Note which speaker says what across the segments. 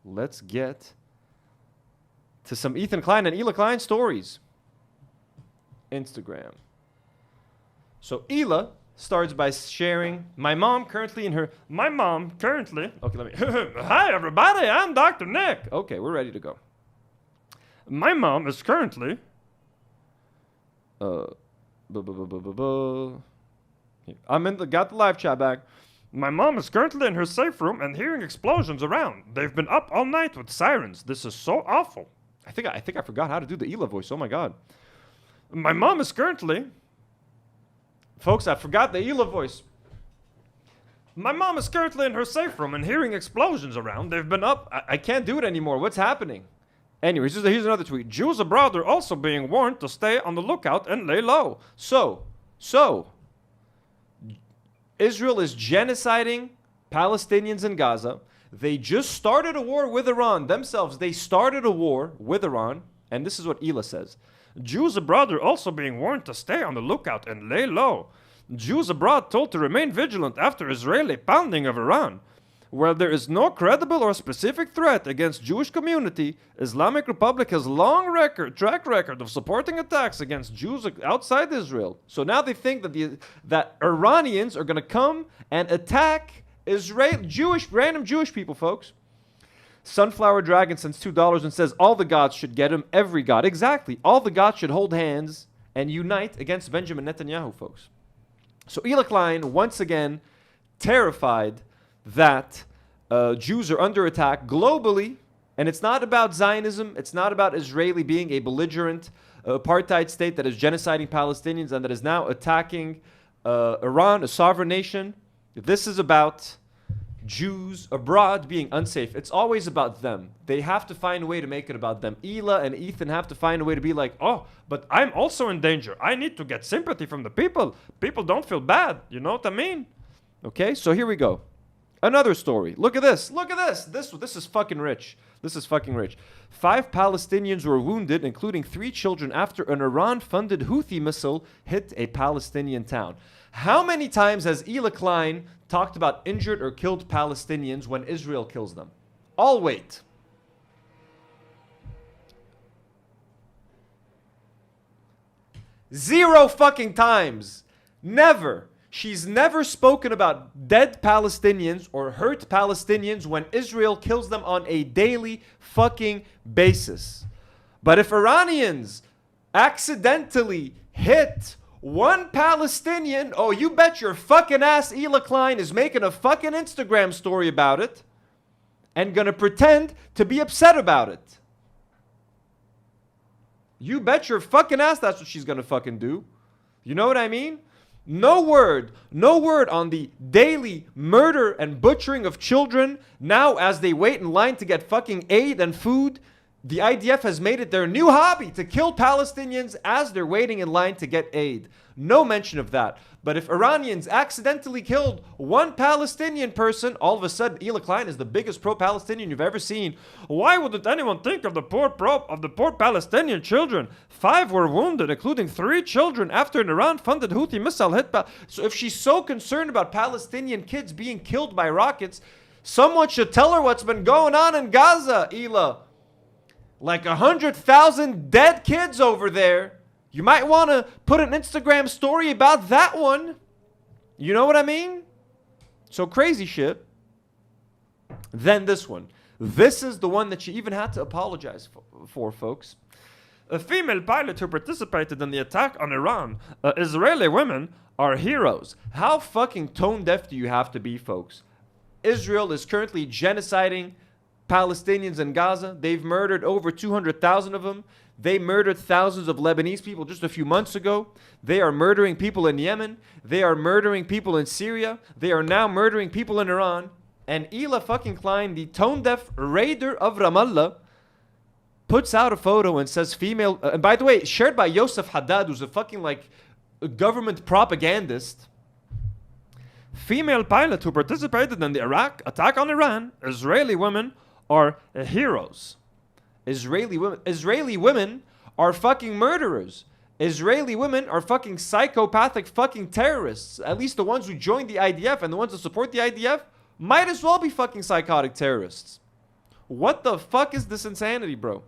Speaker 1: Let's get to some Ethan Klein and Hila Klein stories. Instagram. So Hila starts by sharing, my mom currently... Okay, let me... Hi, everybody. I'm Dr. Nick. Okay, we're ready to go. My mom is currently... got the live chat back. My mom is currently in her safe room and hearing explosions around. They've been up all night with sirens. This is so awful. I think I forgot how to do the Hila voice. Oh my god. My mom is currently... Folks, I forgot the Hila voice. My mom is currently in her safe room and hearing explosions around. They've been up... I can't do it anymore. What's happening? Anyways, here's another tweet. Jews abroad are also being warned to stay on the lookout and lay low. So... Israel is genociding Palestinians in Gaza. They just started a war with Iran themselves. They started a war with Iran. And this is what Hila says. Jews abroad are also being warned to stay on the lookout and lay low. Jews abroad told to remain vigilant after Israeli pounding of Iran. Where there is no credible or specific threat against Jewish community, Islamic Republic has track record of supporting attacks against Jews outside Israel. So now they think that Iranians are going to come and attack random Jewish people, folks. Sunflower Dragon sends $2 and says all the gods should get him, every god. Exactly. All the gods should hold hands and unite against Benjamin Netanyahu, folks. So Hila Klein, once again, terrified that Jews are under attack globally, and it's not about Zionism, it's not about Israeli being a belligerent apartheid state that is genociding Palestinians and that is now attacking Iran, a sovereign nation. This is about Jews abroad being unsafe. It's always about them. They have to find a way to make it about them. Hila and Ethan have to find a way to be like, oh, but I'm also in danger. I need to get sympathy from the people. People don't feel bad. You know what I mean? Okay, so here we go. Another story. Look at this. Look at this. This is fucking rich. This is fucking rich. 5 Palestinians were wounded, including 3 children, after an Iran-funded Houthi missile hit a Palestinian town. How many times has Hila Klein talked about injured or killed Palestinians when Israel kills them? I'll wait. Zero fucking times. Never. She's never spoken about dead Palestinians or hurt Palestinians when Israel kills them on a daily fucking basis. But if Iranians accidentally hit one Palestinian, oh, you bet your fucking ass Hila Klein is making a fucking Instagram story about it and gonna pretend to be upset about it. You bet your fucking ass that's what she's gonna fucking do. You know what I mean? No word on the daily murder and butchering of children. Now, as they wait in line to get fucking aid and food, the IDF has made it their new hobby to kill Palestinians as they're waiting in line to get aid. No mention of that. But if Iranians accidentally killed one Palestinian person, all of a sudden Hila Klein is the biggest pro-Palestinian you've ever seen. Why wouldn't anyone think of the poor Palestinian children? 5 were wounded, including 3 children, after an Iran-funded Houthi missile hit. So if she's so concerned about Palestinian kids being killed by rockets, someone should tell her what's been going on in Gaza, Hila. Like 100,000 dead kids over there. You might want to put an Instagram story about that one. You know what I mean? So crazy shit. Then this one. This is the one that she even had to apologize for, folks. A female pilot who participated in the attack on Iran. Israeli women are heroes. How fucking tone deaf do you have to be, folks? Israel is currently genociding Palestinians in Gaza. They've murdered over 200,000 of them. They murdered thousands of Lebanese people just a few months ago. They are murdering people in Yemen. They are murdering people in Syria. They are now murdering people in Iran. And Hila fucking Klein, the tone-deaf raider of Ramallah, puts out a photo and says female... and by the way, shared by Yosef Haddad, who's a fucking like government propagandist. Female pilot who participated in the Iraq attack on Iran. Israeli women are heroes. Israeli women are fucking murderers. Israeli women are fucking psychopathic fucking terrorists. At least the ones who joined the IDF and the ones that support the IDF might as well be fucking psychotic terrorists. What the fuck is this insanity, bro?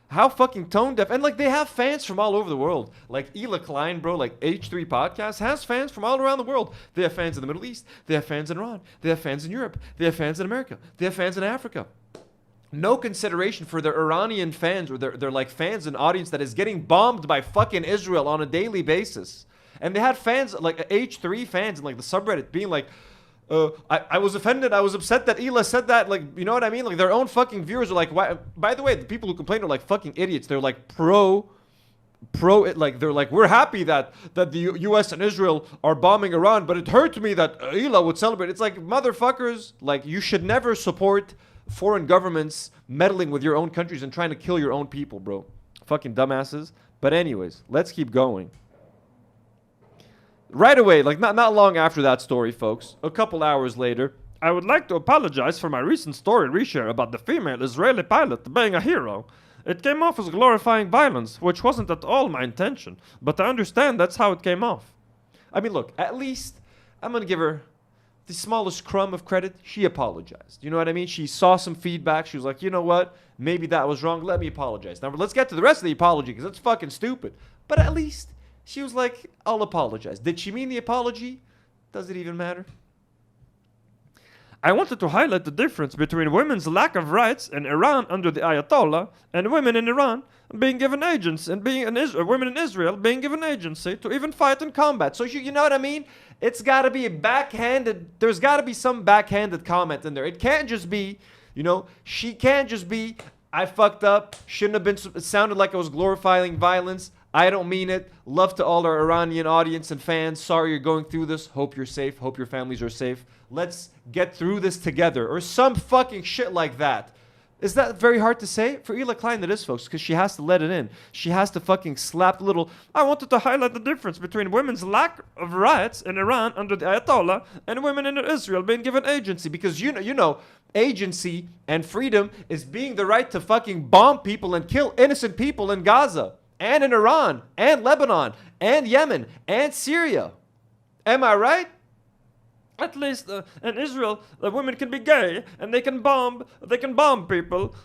Speaker 1: How fucking tone deaf. And like they have fans from all over the world. Like Hila Klein, bro, like H3 Podcast has fans from all around the world. They have fans in the Middle East. They have fans in Iran. They have fans in Europe. They have fans in America. They have fans in Africa. No consideration for their Iranian fans or their like fans and audience that is getting bombed by fucking Israel on a daily basis. And they had fans, like H3 fans in like the subreddit being like, I was offended. I was upset that Hila said that. Like, you know what I mean? Like, their own fucking viewers are like, why? By the way, the people who complain are like fucking idiots. They're like like they're like, we're happy that the U.S. and Israel are bombing Iran, but it hurt me that Hila would celebrate. It's like, motherfuckers, like, you should never support foreign governments meddling with your own countries and trying to kill your own people, bro. Fucking dumbasses. But anyways, let's keep going. Right away, like not long after that story, folks, a couple hours later, I would like to apologize for my recent story reshare about the female Israeli pilot being a hero. It came off as glorifying violence, which wasn't at all my intention, but I understand that's how it came off. I mean, look, at least I'm going to give her the smallest crumb of credit. She apologized. You know what I mean? She saw some feedback. She was like, you know what? Maybe that was wrong. Let me apologize. Now, let's get to the rest of the apology because that's fucking stupid. But at least she was like, I'll apologize. Did she mean the apology? Does it even matter? I wanted to highlight the difference between women's lack of rights in Iran under the Ayatollah and women in Iran being given agency and women in Israel being given agency to even fight in combat. So you know what I mean? It's got to be a backhanded. There's got to be some backhanded comment in there. It can't just be, you know, she can't just be, I fucked up. Shouldn't have been. It sounded like I was glorifying violence. I don't mean it. Love to all our Iranian audience and fans. Sorry you're going through this. Hope you're safe. Hope your families are safe. Let's get through this together. Or some fucking shit like that. Is that very hard to say? For Hila Klein it is, folks, because she has to let it in. She has to fucking slap the little... I wanted to highlight the difference between women's lack of rights in Iran under the Ayatollah and women in Israel being given agency. Because you know, agency and freedom is being the right to fucking bomb people and kill innocent people in Gaza. And in Iran, and Lebanon, and Yemen, and Syria. Am I right? At least in Israel, women can be gay and they can bomb people.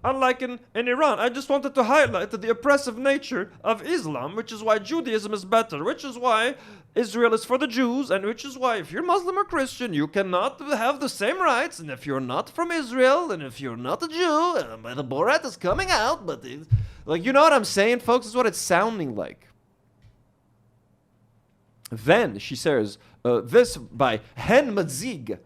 Speaker 1: Unlike in Iran, I just wanted to highlight the oppressive nature of Islam, which is why Judaism is better, which is why Israel is for the Jews, and which is why if you're Muslim or Christian, you cannot have the same rights. And if you're not from Israel, and if you're not a Jew, the Borat is coming out, but like, you know what I'm saying, folks? This is what it's sounding like. Then she says, this by Hen Madzig.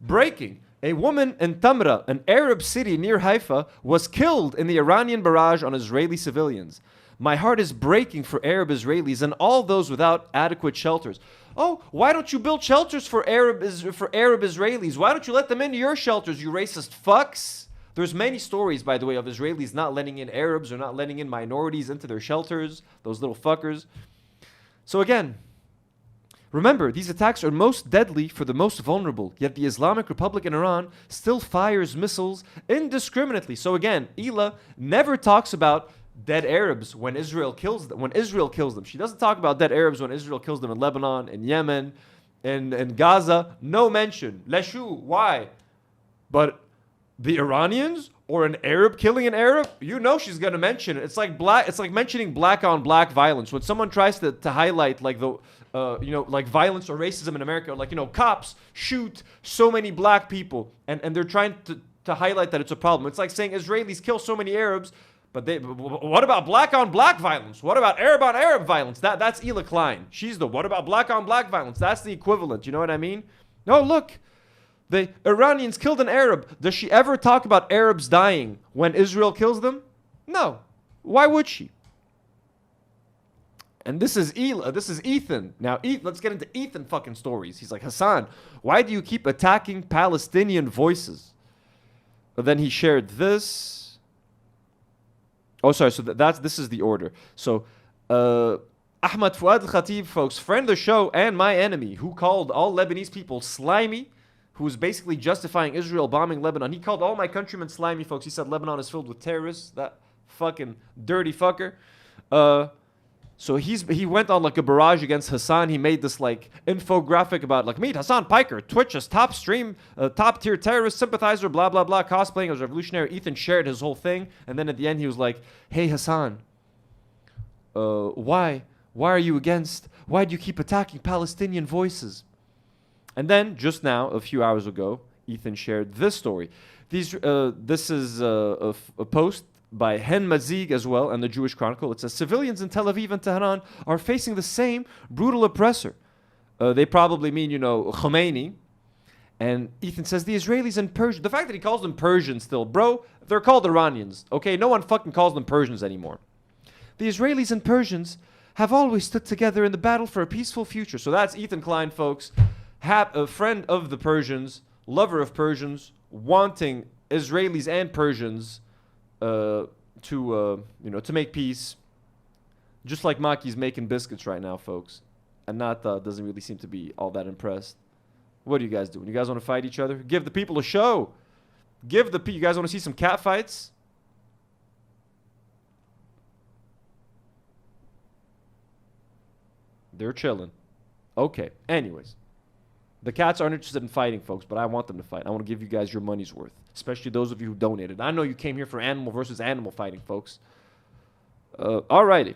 Speaker 1: Breaking. A woman in Tamra, an Arab city near Haifa, was killed in the Iranian barrage on Israeli civilians. My heart is breaking for Arab Israelis and all those without adequate shelters. Oh, why don't you build shelters for Arab Israelis? Why don't you let them into your shelters, you racist fucks? There's many stories, by the way, of Israelis not letting in Arabs or not letting in minorities into their shelters. Those little fuckers. So again, remember, these attacks are most deadly for the most vulnerable, yet the Islamic Republic in Iran still fires missiles indiscriminately. So again, Hila never talks about dead Arabs when Israel kills them. She doesn't talk about dead Arabs when Israel kills them in Lebanon, in Yemen, in Gaza. No mention. Leshu, why? But the Iranians or an Arab killing an Arab, you know she's gonna mention it. It's like mentioning black on black violence. When someone tries to highlight like the like violence or racism in America, like, you know, cops shoot so many black people and they're trying to highlight that it's a problem. It's like saying Israelis kill so many Arabs, but what about black on black violence? What about Arab on Arab violence? That's Hila Klein. She's the what about black on black violence? That's the equivalent. You know what I mean? No, look. The Iranians killed an Arab. Does she ever talk about Arabs dying when Israel kills them? No. Why would she? And this is Ethan. Now, let's get into Ethan fucking stories. He's like, Hasan, why do you keep attacking Palestinian voices? But then he shared this. Oh, sorry. So this is the order. So, Ahmad Fuad Khatib, folks, friend of the show and my enemy, who called all Lebanese people slimy, who was basically justifying Israel bombing Lebanon. He called all my countrymen slimy, folks. He said Lebanon is filled with terrorists. That fucking dirty fucker. So he went on like a barrage against Hasan. He made this like infographic about like meet Hasan Piker, Twitch's top tier terrorist sympathizer, blah blah blah, cosplaying as revolutionary. Ethan shared his whole thing, and then at the end he was like, "Hey Hasan, why are you against? Why do you keep attacking Palestinian voices?" And then just now, a few hours ago, Ethan shared this story. This is a post by Hen Mazig as well, and the Jewish Chronicle. It says, civilians in Tel Aviv and Tehran are facing the same brutal oppressor. They probably mean, Khomeini. And Ethan says, the Israelis and Persians, the fact that he calls them Persians still, bro, they're called Iranians, okay? No one fucking calls them Persians anymore. The Israelis and Persians have always stood together in the battle for a peaceful future. So that's Ethan Klein, folks, a friend of the Persians, lover of Persians, wanting Israelis and Persians to make peace, just like Maki's making biscuits right now, folks. And Nata doesn't really seem to be all that impressed. What are you guys doing? You guys want to fight each other? Give the people a show. You guys want to see some cat fights? They're chilling. Okay. Anyways. The cats aren't interested in fighting, folks, but I want them to fight. I want to give you guys your money's worth, especially those of you who donated. I know you came here for animal versus animal fighting, folks. Alrighty.